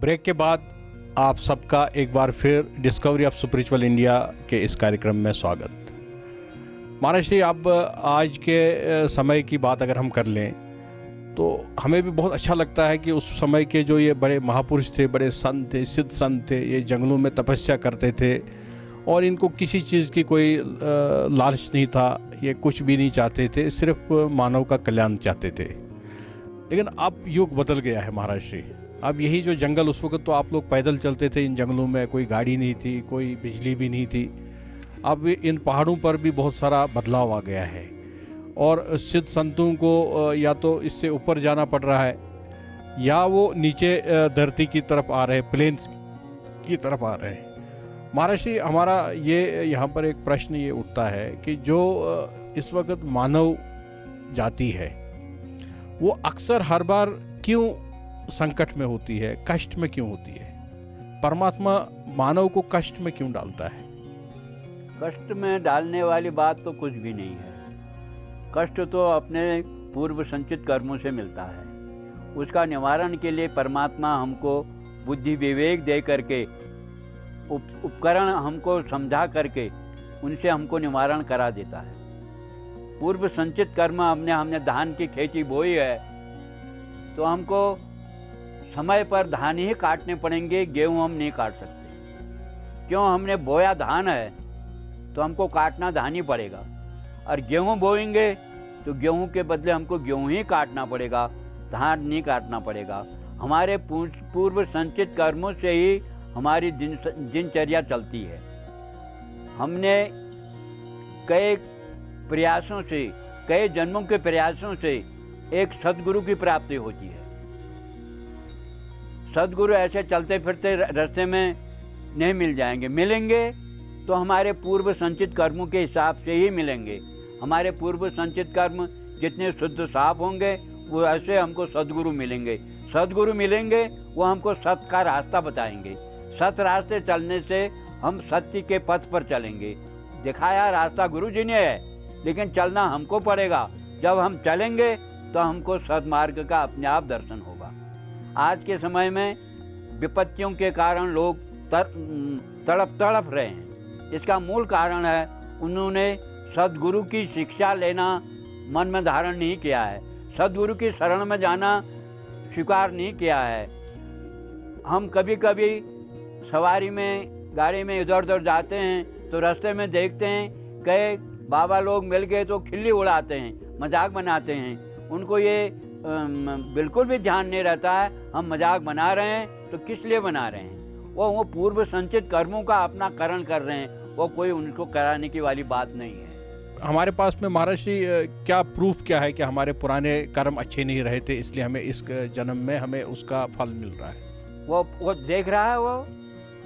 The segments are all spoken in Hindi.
ब्रेक के बाद आप सबका एक बार फिर डिस्कवरी ऑफ स्पिरिचुअल इंडिया के इस कार्यक्रम में स्वागत। महाराज जी, अब आज के समय की बात अगर हम कर लें तो हमें भी बहुत अच्छा लगता है कि उस समय के जो ये बड़े महापुरुष थे, बड़े संत थे, सिद्ध संत थे, ये जंगलों में तपस्या करते थे और इनको किसी चीज़ की कोई लालच नहीं था, ये कुछ भी नहीं चाहते थे, सिर्फ मानव का कल्याण चाहते थे। लेकिन अब युग बदल गया है महाराज जी। अब यही जो जंगल, उस वक्त तो आप लोग पैदल चलते थे इन जंगलों में, कोई गाड़ी नहीं थी, कोई बिजली भी नहीं थी। अब इन पहाड़ों पर भी बहुत सारा बदलाव आ गया है और सिद्ध संतों को या तो इससे ऊपर जाना पड़ रहा है या वो नीचे धरती की तरफ आ रहे हैं, प्लेन्स की तरफ आ रहे हैं। महाराज जी, हमारा ये यहाँ पर एक प्रश्न ये उठता है कि जो इस वक्त मानव जाति है वो अक्सर हर बार क्यों संकट में होती है, कष्ट में क्यों होती है? परमात्मा मानव को कष्ट में क्यों डालता है? कष्ट में डालने वाली बात तो कुछ भी नहीं है। कष्ट तो अपने पूर्व संचित कर्मों से मिलता है। उसका निवारण के लिए परमात्मा हमको बुद्धि विवेक दे करके, उपकरण हमको समझा करके उनसे हमको निवारण करा देता है। पूर्व संचित कर्म हमने धान की खेती बोई है तो हमको समय पर धान ही काटने पड़ेंगे, गेहूं हम नहीं काट सकते। क्यों? हमने बोया धान है तो हमको काटना धान ही पड़ेगा, और गेहूं बोएंगे तो गेहूं के बदले हमको गेहूं ही काटना पड़ेगा, धान नहीं काटना पड़ेगा। हमारे पूर्व संचित कर्मों से ही हमारी दिनचर्या चलती है। हमने कई प्रयासों से, कई जन्मों के प्रयासों से एक सद्गुरु की प्राप्ति होती है। सद्गुरु ऐसे चलते फिरते रास्ते में नहीं मिल जाएंगे, मिलेंगे तो हमारे पूर्व संचित कर्मों के हिसाब से ही मिलेंगे। हमारे पूर्व संचित कर्म जितने शुद्ध साफ होंगे वो ऐसे हमको सद्गुरु मिलेंगे। सद्गुरु मिलेंगे वो हमको सत्य का रास्ता बताएंगे। सत्य रास्ते चलने से हम सत्य के पथ पर चलेंगे। दिखाया रास्ता गुरु जी ने है, लेकिन चलना हमको पड़ेगा। जब हम चलेंगे तो हमको सद्मार्ग का अपने आप दर्शन होगा। आज के समय में विपत्तियों के कारण लोग तड़प रहे हैं। इसका मूल कारण है उन्होंने सद्गुरु की शिक्षा लेना मन में धारण नहीं किया है, सद्गुरु की शरण में जाना स्वीकार नहीं किया है। हम कभी कभी सवारी में, गाड़ी में इधर उधर जाते हैं तो रास्ते में देखते हैं कई बाबा लोग मिल गए तो खिल्ली उड़ाते हैं, मजाक बनाते हैं। उनको ये बिल्कुल भी ध्यान नहीं रहता है हम मजाक बना रहे हैं तो किस लिए बना रहे हैं। वो पूर्व संचित कर्मों का अपना करण कर रहे हैं, वो कोई उनको कराने की वाली बात नहीं है। हमारे पास में महाराज जी क्या प्रूफ क्या है कि हमारे पुराने कर्म अच्छे नहीं रहे थे इसलिए हमें इस जन्म में हमें उसका फल मिल रहा है? वो देख रहा है, वो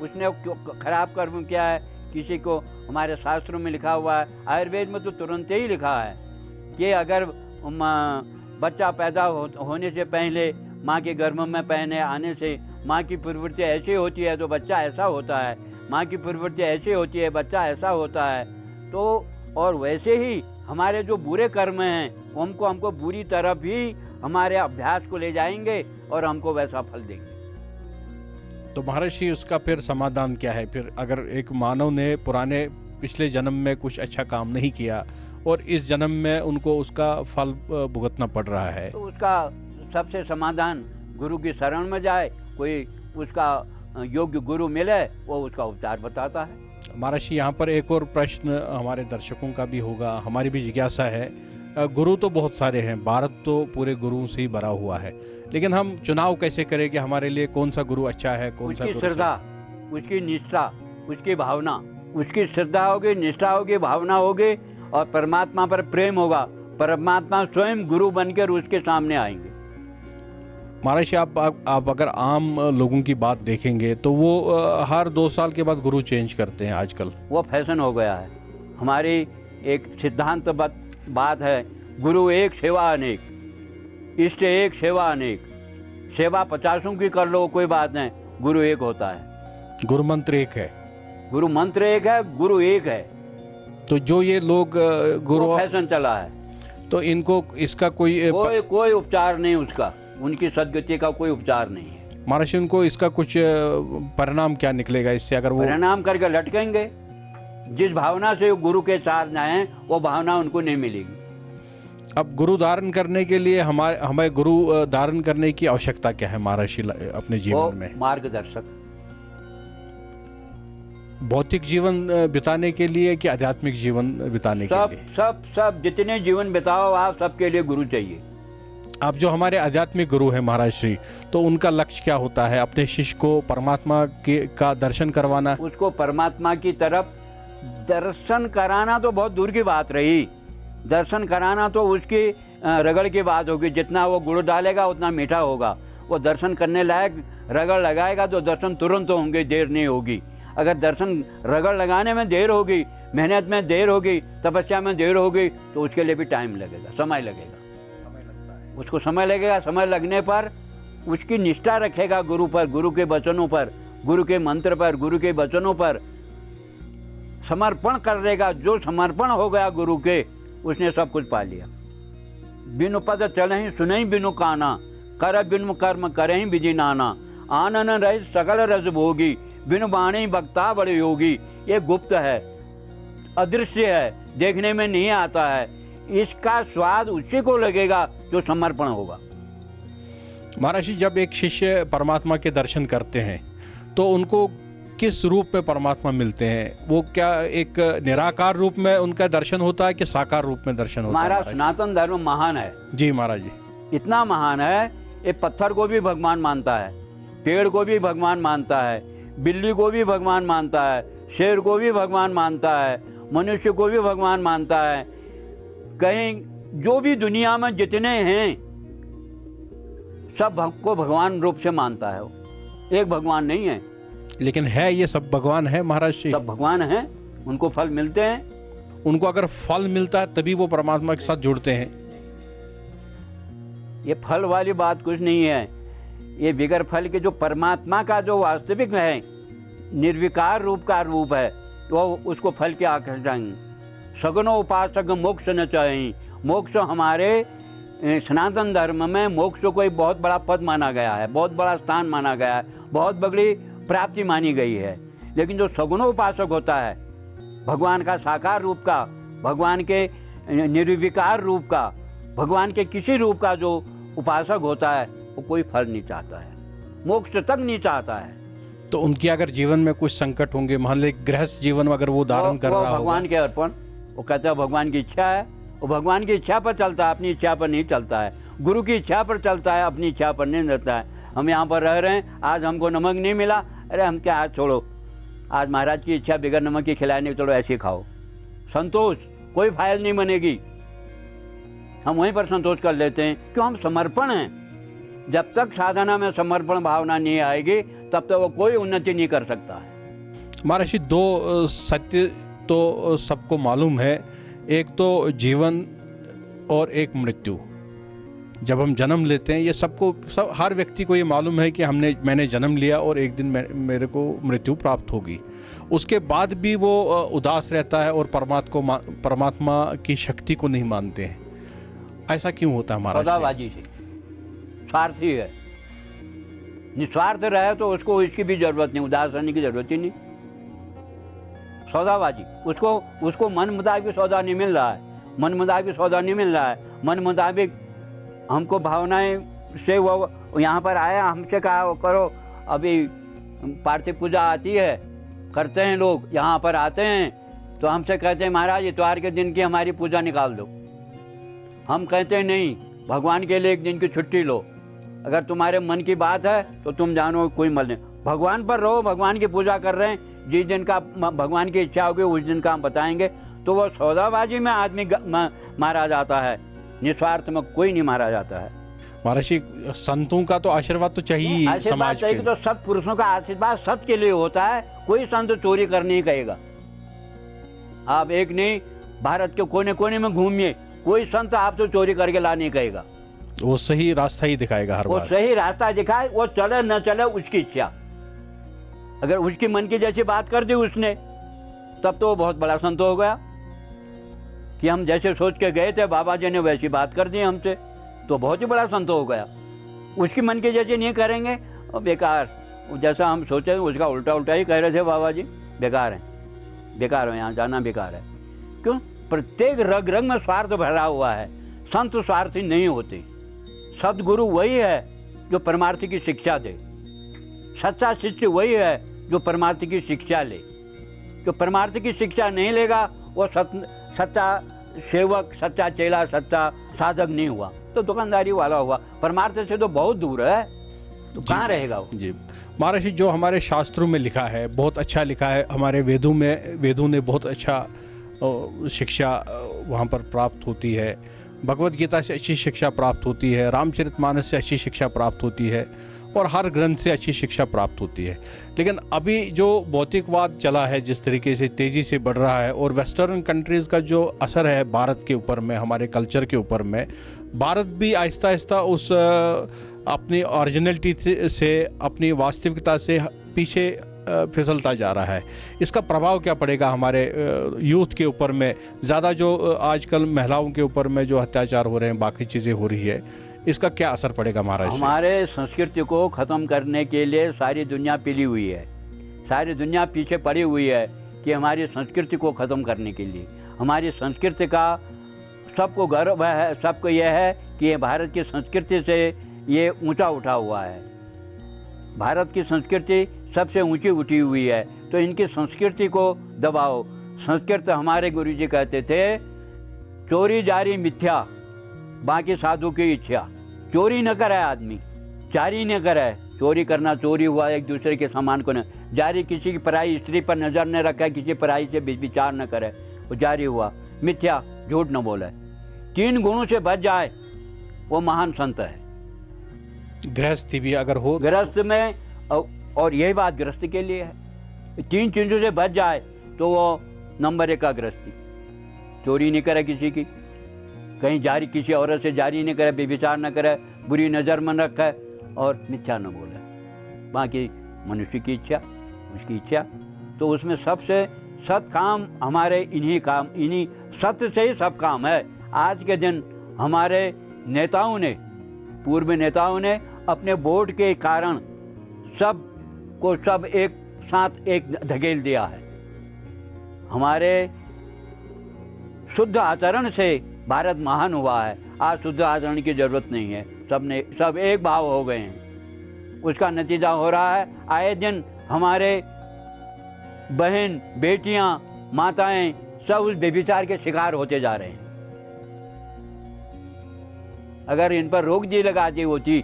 उसने खराब कर्म किया है किसी को। हमारे शास्त्रों में लिखा हुआ है, आयुर्वेद में तो तुरंत ही लिखा है कि अगर बच्चा पैदा होने से पहले माँ के गर्भ में पहने आने से माँ की प्रवृत्ति ऐसी होती है तो बच्चा ऐसा होता है, माँ की प्रवृत्ति ऐसी होती है बच्चा ऐसा होता है। तो और वैसे ही हमारे जो बुरे कर्म हैं हमको बुरी तरफ ही हमारे अभ्यास को ले जाएंगे और हमको वैसा फल देंगे। तो महाराज जी, उसका फिर समाधान क्या है? फिर अगर एक मानव ने पुराने पिछले जन्म में कुछ अच्छा काम नहीं किया और इस जन्म में उनको उसका फल भुगतना पड़ रहा है, तो उसका सबसे समाधान गुरु की शरण में जाए, कोई उसका योग्य गुरु मिले, वो उसका उपचार बताता है। महाराज जी, यहाँ पर एक और प्रश्न हमारे दर्शकों का भी होगा, हमारी भी जिज्ञासा है। गुरु तो बहुत सारे हैं, भारत तो पूरे गुरुओं से ही भरा हुआ है, लेकिन हम चुनाव कैसे करें कि हमारे लिए कौन सा गुरु अच्छा है, कौन सा? उसकी श्रद्धा, उसकी निष्ठा, उसकी भावना। उसकी श्रद्धा होगी, निष्ठा होगी, भावना होगी और परमात्मा पर प्रेम होगा। परमात्मा स्वयं गुरु बनकर उसके सामने आएंगे। महाराज जी, आप अगर आम लोगों की बात देखेंगे तो वो हर 2 साल के बाद गुरु चेंज करते हैं आजकल। वो फैशन हो गया है। हमारी एक सिद्धांत बात है, गुरु एक सेवा अनेक, इष्ट एक सेवा अनेक। सेवा 50 की कर लो कोई बात नहीं, गुरु एक होता है। गुरु मंत्र एक है, गुरु मंत्र एक है, गुरु एक है। तो जो ये लोग गुरु फैशन चला है तो इनको इसका कोई उपचार नहीं, उसका उनकी सदगति का कोई उपचार नहीं है। महाराज जी, उनको इसका कुछ परिणाम क्या निकलेगा इससे अगर वो परिणाम करके लटकेंगे। जिस भावना से वो गुरु के साथ जाएं वो भावना उनको नहीं मिलेगी। अब गुरु धारण करने के लिए हमें गुरु धारण करने की आवश्यकता क्या है महाराज जी अपने वो जीवन में? मार्गदर्शक। भौतिक जीवन बिताने के लिए कि आध्यात्मिक जीवन बिताने के सब लिए? सब सब जितने जीवन बिताओ आप, सबके लिए गुरु चाहिए। आप जो हमारे आध्यात्मिक गुरु हैं महाराज श्री, तो उनका लक्ष्य क्या होता है? अपने शिष्य को परमात्मा का दर्शन करवाना? उसको परमात्मा की तरफ दर्शन कराना तो बहुत दूर की बात रही। दर्शन कराना तो उसकी रगड़ की बात होगी। जितना वो गुड़ डालेगा उतना मीठा होगा। वो दर्शन करने लायक रगड़ लगाएगा तो दर्शन तुरंत होंगे, देर नहीं होगी। अगर दर्शन रगड़ लगाने में देर होगी, मेहनत में देर होगी, तपस्या में देर होगी, तो उसके लिए भी टाइम लगेगा, समय लगेगा। उसको समय लगेगा। समय लगने पर उसकी निष्ठा रखेगा गुरु पर, गुरु के वचनों पर, गुरु के मंत्र पर, गुरु के वचनों पर समर्पण कर देगा। जो समर्पण हो गया गुरु के, उसने सब कुछ पा लिया। बिनु पद चलहि सुनहि बिनु काना, कर बिनु कर्म करहि विधि नाना, आनन रहित सकल रस भोगी, बिनु बाणी बक्ता बड़े योगी। ये गुप्त है, अदृश्य है, देखने में नहीं आता है। इसका स्वाद उसी को लगेगा जो समर्पण होगा। महाराज जी, जब एक शिष्य परमात्मा के दर्शन करते हैं तो उनको किस रूप में परमात्मा मिलते हैं? वो क्या एक निराकार रूप में उनका दर्शन होता है कि साकार रूप में दर्शन होता है? हमारा सनातन धर्म महान है जी महाराज जी। इतना महान है, ये पत्थर को भी भगवान मानता है, पेड़ को भी भगवान मानता है, बिल्ली को भी भगवान मानता है, शेर को भी भगवान मानता है, मनुष्य को भी भगवान मानता है। कहीं जो भी दुनिया में जितने हैं सब को भगवान रूप से मानता है। वो एक भगवान नहीं है, लेकिन है ये सब भगवान है महाराज जी। सब भगवान हैं, उनको फल मिलते हैं। उनको अगर फल मिलता है तभी वो परमात्मा के साथ जुड़ते हैं। ये फल वाली बात कुछ नहीं है। ये बिगर फल के जो परमात्मा का जो वास्तविक है, निर्विकार रूप का रूप है, तो उसको फल के आकर्षण। सगुनो उपासक मोक्ष न चाही। मोक्ष हमारे सनातन धर्म में मोक्ष को एक बहुत बड़ा पद माना गया है, बहुत बड़ा स्थान माना गया है, बहुत बड़ी प्राप्ति मानी गई है। लेकिन जो सगुनो उपासक होता है, भगवान का साकार रूप का, भगवान के निर्विकार रूप का, भगवान के किसी रूप का जो उपासक होता है, वो कोई फल नहीं चाहता है, मोक्ष तक नहीं चाहता है। तो उनकी अगर जीवन में कुछ संकट होंगे, मान ली गृहस्थ जीवन में अगर वो धारण कर रहा होगा, भगवान के अर्पण, वो कहता है भगवान की इच्छा है, वो भगवान की इच्छा पर चलता है, अपनी इच्छा पर नहीं चलता है। गुरु की इच्छा पर चलता है, अपनी इच्छा पर नहीं रहता है। हम यहाँ पर रह रहे हैं, आज हमको नमक नहीं मिला, अरे हम क्या, आज छोड़ो, आज महाराज की इच्छा बिगर नमक की खिलाने, चलो ऐसे खाओ, संतोष, कोई फाइल नहीं बनेगी। हम वहीं पर संतोष कर लेते हैं, क्यों? हम समर्पण हैं। जब तक साधना में समर्पण भावना नहीं आएगी, तब तक वो कोई उन्नति नहीं कर सकता है। महाराज जी, दो सत्य तो सबको मालूम है, एक तो जीवन और एक मृत्यु। जब हम जन्म लेते हैं, ये सब हर व्यक्ति को ये मालूम है कि मैंने जन्म लिया और एक दिन मेरे को मृत्यु प्राप्त होगी। उसके बाद भी वो उदास रहता है और परमात्मा की शक्ति को नहीं मानते हैं। ऐसा क्यों होता है महाराज? सौदाबाजी से, स्वार्थी है। निस्वार्थ रहे तो उसको इसकी भी जरूरत नहीं, उदास रहने की जरूरत ही नहीं। सौदाबाजी, उसको मन मुताबिक सौदा नहीं मिल रहा है, मन मुताबिक सौदा नहीं मिल रहा है। मन मुताबिक हमको भावनाएं से वो यहाँ पर आया, हमसे कहा वो करो। अभी पार्थिव पूजा आती है, करते हैं लोग, यहाँ पर आते हैं तो हमसे कहते हैं महाराज इतवार के दिन की हमारी पूजा निकाल दो। हम कहते हैं नहीं, भगवान के लिए एक दिन की छुट्टी लो। अगर तुम्हारे मन की बात है तो तुम जानो, कोई मल नहीं, भगवान पर रहो, भगवान की पूजा कर रहे हैं, जिस दिन का भगवान की इच्छा होगी उस दिन का हम बताएंगे। तो वो सौदाबाजी में आदमी मारा जाता है, निस्वार्थ में कोई नहीं मारा जाता है। महाराज जी, संतों का तो आशीर्वाद तो चाहिए, समाज के तो सब पुरुषों का आशीर्वाद सत्य के लिए होता है। कोई संत चोरी करने ही कहेगा। आप एक नहीं, भारत के कोने कोने में घूमिए, कोई संत आपसे चोरी करके ला नहीं कहेगा। वो सही रास्ता ही दिखाएगा हर बार। वो सही रास्ता दिखाए, वो चले न चले उसकी इच्छा। अगर उसकी मन की जैसी बात कर दी उसने, तब तो वो बहुत बड़ा संत हो गया। कि हम जैसे सोच के गए थे, बाबा जी ने वैसी बात कर दी हमसे, तो बहुत ही बड़ा संत हो गया। उसकी मन की जैसी नहीं करेंगे, और बेकार, जैसा हम सोचे उसका उल्टा उल्टा ही कह रहे थे बाबा जी। बेकार है, बेकार हो, यहाँ जाना बेकार है। क्यों? प्रत्येक रग रग में स्वार्थ भरा हुआ है। संत स्वार्थी नहीं होते। सदगुरु वही है जो परमार्थ की शिक्षा दे। सच्चा शिष्य वही है जो परमार्थ की शिक्षा ले। जो परमार्थ की शिक्षा नहीं लेगा वो सच्चा सेवक, सच्चा चेला, सच्चा साधक नहीं हुआ, तो दुकानदारी वाला हुआ। परमार्थ से तो बहुत दूर है, तो कहाँ रहेगा वो? जी महर्षि, जो हमारे शास्त्रों में लिखा है बहुत अच्छा लिखा है। हमारे वेदों ने बहुत अच्छा शिक्षा वहाँ पर प्राप्त होती है। भगवत गीता से अच्छी शिक्षा प्राप्त होती है, रामचरितमानस से अच्छी शिक्षा प्राप्त होती है, और हर ग्रंथ से अच्छी शिक्षा प्राप्त होती है। लेकिन अभी जो भौतिकवाद चला है, जिस तरीके से तेज़ी से बढ़ रहा है, और वेस्टर्न कंट्रीज़ का जो असर है भारत के ऊपर में, हमारे कल्चर के ऊपर में, भारत भी आहिस्ता आहिस्ता उस अपनी ओरिजिनलिटी से, अपनी वास्तविकता से पीछे फिसलता जा रहा है। इसका प्रभाव क्या पड़ेगा हमारे यूथ के ऊपर में? ज़्यादा जो आजकल महिलाओं के ऊपर में जो अत्याचार हो रहे हैं, बाकी चीज़ें हो रही है, इसका क्या असर पड़ेगा महाराज? हमारे संस्कृति को ख़त्म करने के लिए सारी दुनिया पिली हुई है, सारी दुनिया पीछे पड़ी हुई है कि हमारी संस्कृति को ख़त्म करने के लिए। हमारी संस्कृति का सबको गर्व है, सबको यह है कि ये भारत की संस्कृति से ये ऊंचा उठा हुआ है। भारत की संस्कृति सबसे ऊंची उठी हुई है, तो इनकी संस्कृति को दबाओ। संस्कृत हमारे गुरुजी कहते थे, चोरी जारी मिथ्या, बाकी साधु की इच्छा। चोरी न करे आदमी, जारी न करे। चोरी करना चोरी हुआ, एक दूसरे के सामान को न जारी, किसी की पराई स्त्री पर नज़र न रखे, किसी पराई से विचार न करे, वो जारी हुआ। मिथ्या, झूठ न बोले। 3 गुणों से बच जाए वो महान संत है। गृहस्थी भी अगर हो, गृहस्थ में, और यही बात गृहस्थ के लिए है। 3 चीज़ों से बच जाए तो वो नंबर 1 का गृहस्थी। चोरी नहीं करे किसी की, कहीं जारी, किसी औरत से जारी नहीं करे, बेविचार न करे, बुरी नज़र में न रखे, और मिथ्या न बोले। बाकी मनुष्य की इच्छा, उसकी इच्छा, तो उसमें सबसे सत काम हमारे इन्हीं सत्य से ही सब काम है। आज के दिन हमारे नेताओं ने, पूर्व नेताओं ने अपने वोट के कारण सब को सब एक साथ एक धकेल दिया है। हमारे शुद्ध आचरण से भारत महान हुआ है। आज शुद्ध आचरण की जरूरत नहीं है, सब एक भाव हो गए हैं। उसका नतीजा हो रहा है, आए दिन हमारे बहन, बेटियां, माताएं सब उस व्यभिचार के शिकार होते जा रहे हैं। अगर इन पर रोक दी लगा दी होती,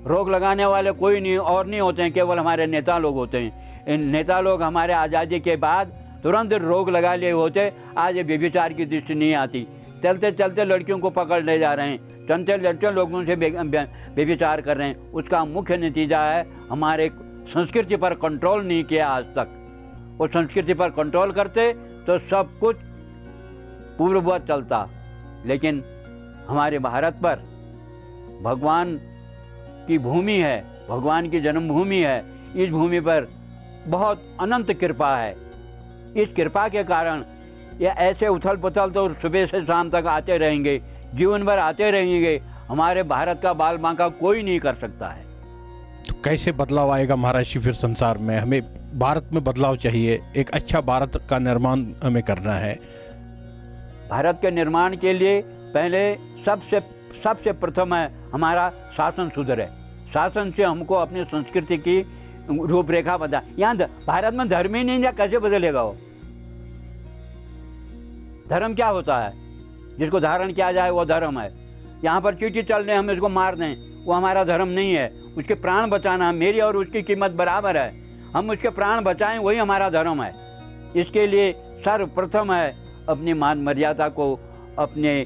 रोक लगाने वाले कोई नहीं और नहीं होते हैं, केवल हमारे नेता लोग होते हैं। इन नेता लोग हमारे आज़ादी के बाद तुरंत रोक लगा लिए होते, आज ये व्यभिचार की दृष्टि नहीं आती। चलते चलते लड़कियों को पकड़ ले जा रहे हैं, चलते चलते लोगों से व्यभिचार कर रहे हैं। उसका मुख्य नतीजा है हमारे संस्कृति पर कंट्रोल नहीं किया आज तक। वो संस्कृति पर कंट्रोल करते तो सब कुछ पूर्ववत चलता, लेकिन हमारे भारत पर भगवान की भूमि है, भगवान की जन्मभूमि है। इस भूमि पर बहुत अनंत कृपा है। इस कृपा के कारण ये ऐसे उथल पुथल तो सुबह से शाम तक आते रहेंगे, जीवन भर आते रहेंगे। हमारे भारत का बाल बांका कोई नहीं कर सकता है। तो कैसे बदलाव आएगा महाराज फिर संसार में? हमें भारत में बदलाव चाहिए, एक अच्छा भारत का निर्माण हमें करना है। भारत के निर्माण के लिए पहले सबसे प्रथम है हमारा शासन सुधरे। शासन से हमको अपनी संस्कृति की रूपरेखा बता। यहाँ भारत में धर्म ही नहीं है, कैसे बदलेगा वो? धर्म क्या होता है? जिसको धारण किया जाए वो धर्म है। यहाँ पर चींटी चल रहे हम इसको मार दें, वो हमारा धर्म नहीं है। उसके प्राण बचाना, मेरी और उसकी कीमत बराबर है, हम उसके प्राण बचाएं, वही हमारा धर्म है। इसके लिए सर्वप्रथम है अपनी मान मर्यादा को, अपने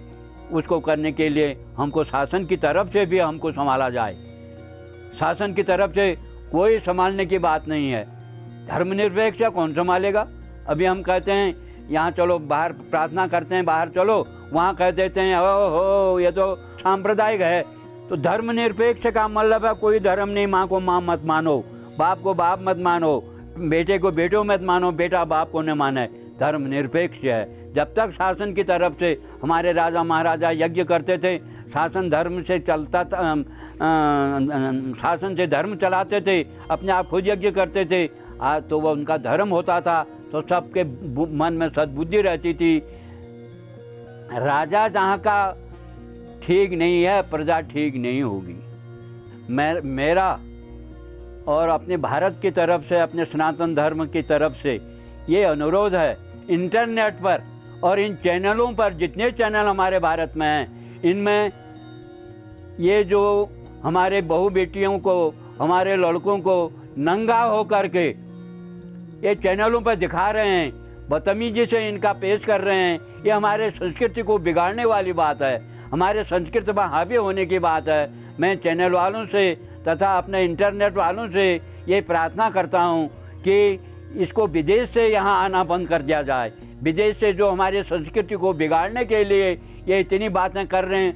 उसको करने के लिए हमको शासन की तरफ से भी हमको संभाला जाए। शासन की तरफ से कोई संभालने की बात नहीं है। धर्मनिरपेक्ष कौन संभालेगा? अभी हम कहते हैं यहाँ चलो बाहर प्रार्थना करते हैं, बाहर चलो, वहाँ कह देते हैं हो ये तो सांप्रदायिक है। तो धर्मनिरपेक्ष का मतलब है कोई धर्म नहीं, माँ को माँ मत मानो, बाप को बाप मत मानो, बेटे को बेटो मत मानो, बेटा बाप को न माने। धर्मनिरपेक्ष है। जब तक शासन की तरफ से हमारे राजा महाराजा यज्ञ करते थे, शासन धर्म से चलता था, शासन से धर्म चलाते थे, अपने आप खुद यज्ञ करते थे। तो वह उनका धर्म होता था, तो सबके मन में सद्बुद्धि रहती थी। राजा जहाँ का ठीक नहीं है, प्रजा ठीक नहीं होगी। मेरा और अपने भारत की तरफ से, अपने सनातन धर्म की तरफ से ये अनुरोध है, इंटरनेट पर और इन चैनलों पर, जितने चैनल हमारे भारत में हैं, इनमें ये जो हमारे बहू बेटियों को, हमारे लड़कों को नंगा हो करके ये चैनलों पर दिखा रहे हैं, बदतमीजी से इनका पेश कर रहे हैं, ये हमारे संस्कृति को बिगाड़ने वाली बात है, हमारे संस्कृति पर हावी होने की बात है। मैं चैनल वालों से तथा अपने इंटरनेट वालों से ये प्रार्थना करता हूँ कि इसको विदेश से यहाँ आना बंद कर दिया जाए। विदेश से जो हमारी संस्कृति को बिगाड़ने के लिए ये इतनी बातें कर रहे हैं,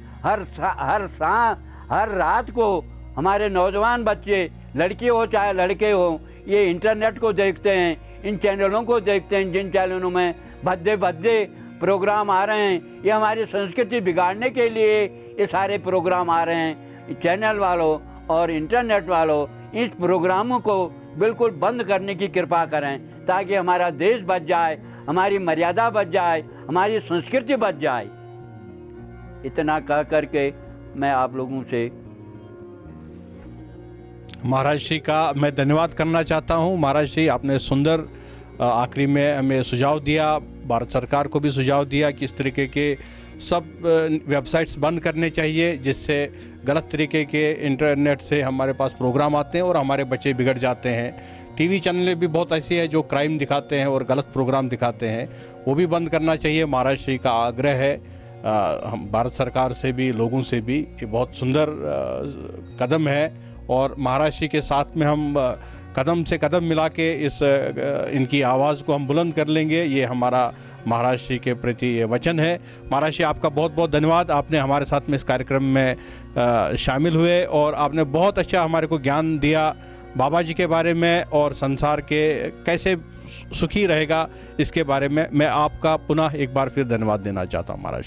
हर रात को हमारे नौजवान बच्चे, लड़की हो चाहे लड़के हो, ये इंटरनेट को देखते हैं, इन चैनलों को देखते हैं, जिन चैनलों में भद्दे भद्दे प्रोग्राम आ रहे हैं। ये हमारी संस्कृति बिगाड़ने के लिए ये सारे प्रोग्राम आ रहे हैं। चैनल वालों और इंटरनेट वालों, इस प्रोग्रामों को बिल्कुल बंद करने की कृपा करें, ताकि हमारा देश बच जाए, हमारी मर्यादा बच जाए, हमारी संस्कृति बच जाए। इतना कह करके मैं आप लोगों से महाराज श्री का मैं धन्यवाद करना चाहता हूं। महाराज श्री, आपने सुंदर आखिरी में हमें सुझाव दिया, भारत सरकार को भी सुझाव दिया कि इस तरीके के सब वेबसाइट्स बंद करने चाहिए, जिससे गलत तरीके के इंटरनेट से हमारे पास प्रोग्राम आते हैं और हमारे बच्चे बिगड़ जाते हैं। टीवी चैनलें भी बहुत ऐसी हैं जो क्राइम दिखाते हैं और गलत प्रोग्राम दिखाते हैं, वो भी बंद करना चाहिए। महाराज श्री का आग्रह है हम भारत सरकार से भी, लोगों से भी। ये बहुत सुंदर कदम है और महाराज श्री के साथ में हम कदम से कदम मिला के इनकी आवाज़ को हम बुलंद कर लेंगे। ये हमारा महाराज श्री के प्रति ये वचन है। महाराज श्री, आपका बहुत बहुत धन्यवाद, आपने हमारे साथ में इस कार्यक्रम में शामिल हुए और आपने बहुत अच्छा हमारे को ज्ञान दिया बाबा जी के बारे में और संसार के कैसे सुखी रहेगा इसके बारे में। मैं आपका पुनः एक बार फिर धन्यवाद देना चाहता हूँ महाराज।